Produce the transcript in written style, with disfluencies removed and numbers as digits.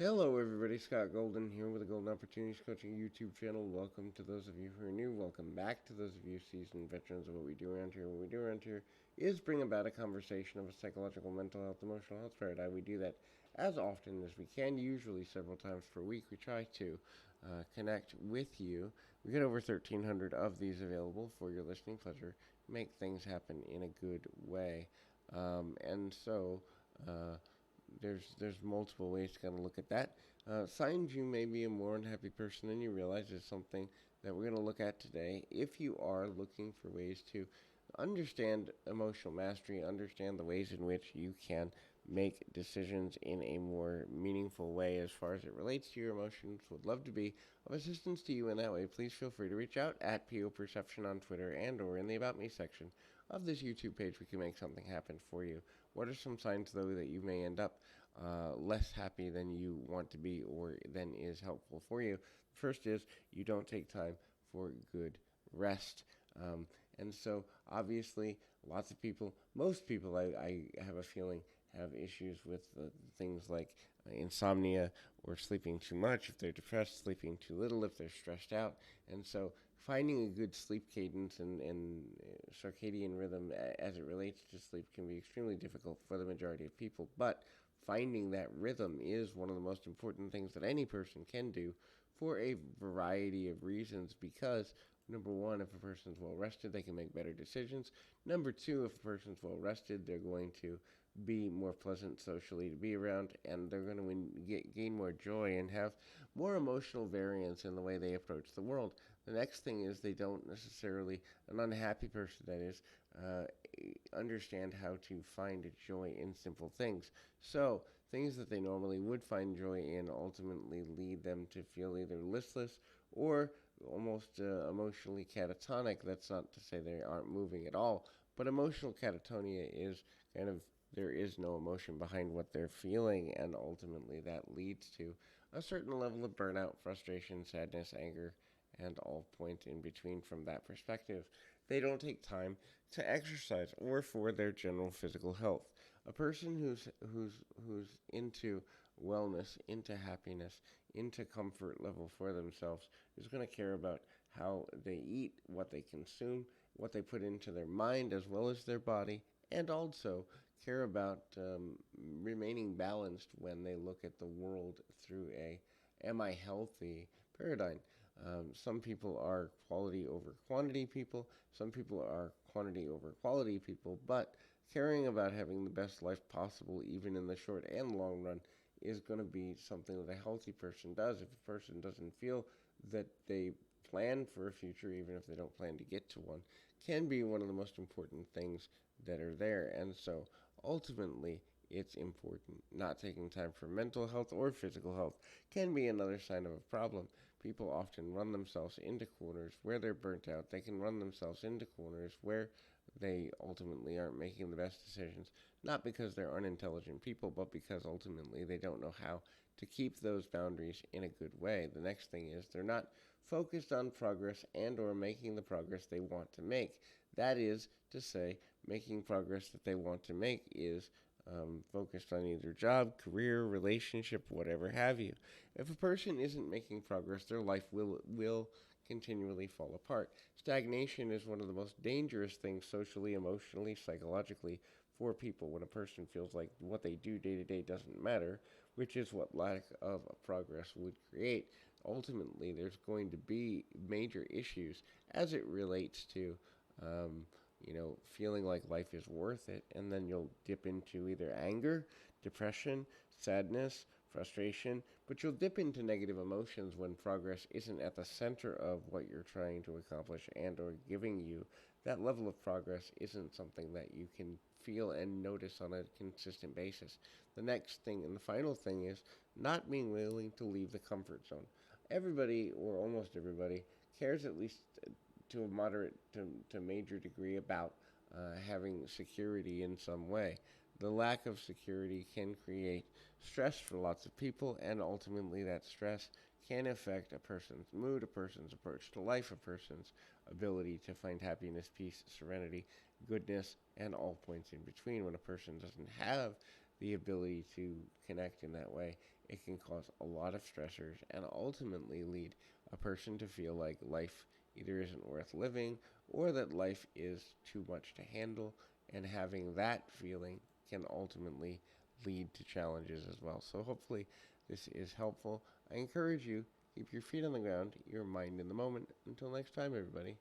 Hello, everybody. Scott Golden here with the Golden Opportunities Coaching YouTube channel. Welcome to those of you who are new. Welcome back to those of you seasoned veterans of what we do around here. What we do around here is bring about a conversation of a psychological, mental health, emotional health paradigm. We do that as often as we can, usually several times per week. We try to connect with you. We get over 1,300 of these available for your listening pleasure. Make things happen in a good way. And so. There's multiple ways to kind of look at that. Signs you may be a more unhappy person than you realize is something that we're going to look at today. If you are looking for ways to understand emotional mastery, understand the ways in which you can make decisions in a more meaningful way as far as it relates to your emotions, would love to be of assistance to you in that way. Please feel free to reach out at PO Perception on Twitter and or in the About Me section of this YouTube page. We can make something happen for you. What are some signs, though, that you may end up less happy than you want to be or than is helpful for you? First is you don't take time for good rest. And so, obviously, lots of people, most people, I have a feeling, have issues with things like insomnia or sleeping too much if they're depressed, sleeping too little if they're stressed out. And so, finding a good sleep cadence and circadian rhythm as it relates to sleep can be extremely difficult for the majority of people. But finding that rhythm is one of the most important things that any person can do for a variety of reasons because number one, if a person's well rested, they can make better decisions. Number two, if a person's well rested, they're going to be more pleasant socially to be around, and they're going to gain more joy and have more emotional variance in the way they approach the world. The next thing is they don't necessarily, an unhappy person that is, uh, understand how to find joy in simple things. So, things that they normally would find joy in ultimately lead them to feel either listless or almost emotionally catatonic. That's not to say they aren't moving at all, but emotional catatonia is kind of there is no emotion behind what they're feeling, and ultimately that leads to a certain level of burnout, frustration, sadness, anger, and all point in between from that perspective. They don't take time to exercise or for their general physical health. A person who's into wellness, into happiness, into comfort level for themselves is going to care about how they eat, what they consume, what they put into their mind as well as their body, and also care about remaining balanced when they look at the world through a am I healthy paradigm. Some people are quality over quantity people, some people are quantity over quality people, but caring about having the best life possible, even in the short and long run, is going to be something that a healthy person does. If a person doesn't feel that they plan for a future, even if they don't plan to get to one, can be one of the most important things that are there. And so ultimately, it's important. Not taking time for mental health or physical health can be another sign of a problem. People often run themselves into corners where they're burnt out. They can run themselves into corners where they ultimately aren't making the best decisions, not because they're unintelligent people, but because ultimately they don't know how to keep those boundaries in a good way. The next thing is they're not focused on progress and or making the progress they want to make. That is to say, making progress that they want to make is focused on either job, career, relationship, whatever have you. If a person isn't making progress, their life will continually fall apart. Stagnation is one of the most dangerous things socially, emotionally, psychologically for people when a person feels like what they do day to day doesn't matter, which is what lack of progress would create. Ultimately, there's going to be major issues as it relates to um, feeling like life is worth it, and then you'll dip into either anger, depression, sadness, frustration, but you'll dip into negative emotions when progress isn't at the center of what you're trying to accomplish and or giving you that level of progress isn't something that you can feel and notice on a consistent basis. The next thing and the final thing is not being willing to leave the comfort zone. Everybody, or almost everybody, cares at least to a moderate to major degree about having security in some way. The lack of security can create stress for lots of people, and ultimately, that stress can affect a person's mood, a person's approach to life, a person's ability to find happiness, peace, serenity, goodness, and all points in between. When a person doesn't have the ability to connect in that way, it can cause a lot of stressors and ultimately lead a person to feel like life either isn't worth living or that life is too much to handle, and having that feeling can ultimately lead to challenges as well. So hopefully this is helpful. I encourage you, keep your feet on the ground, your mind in the moment. Until next time, everybody.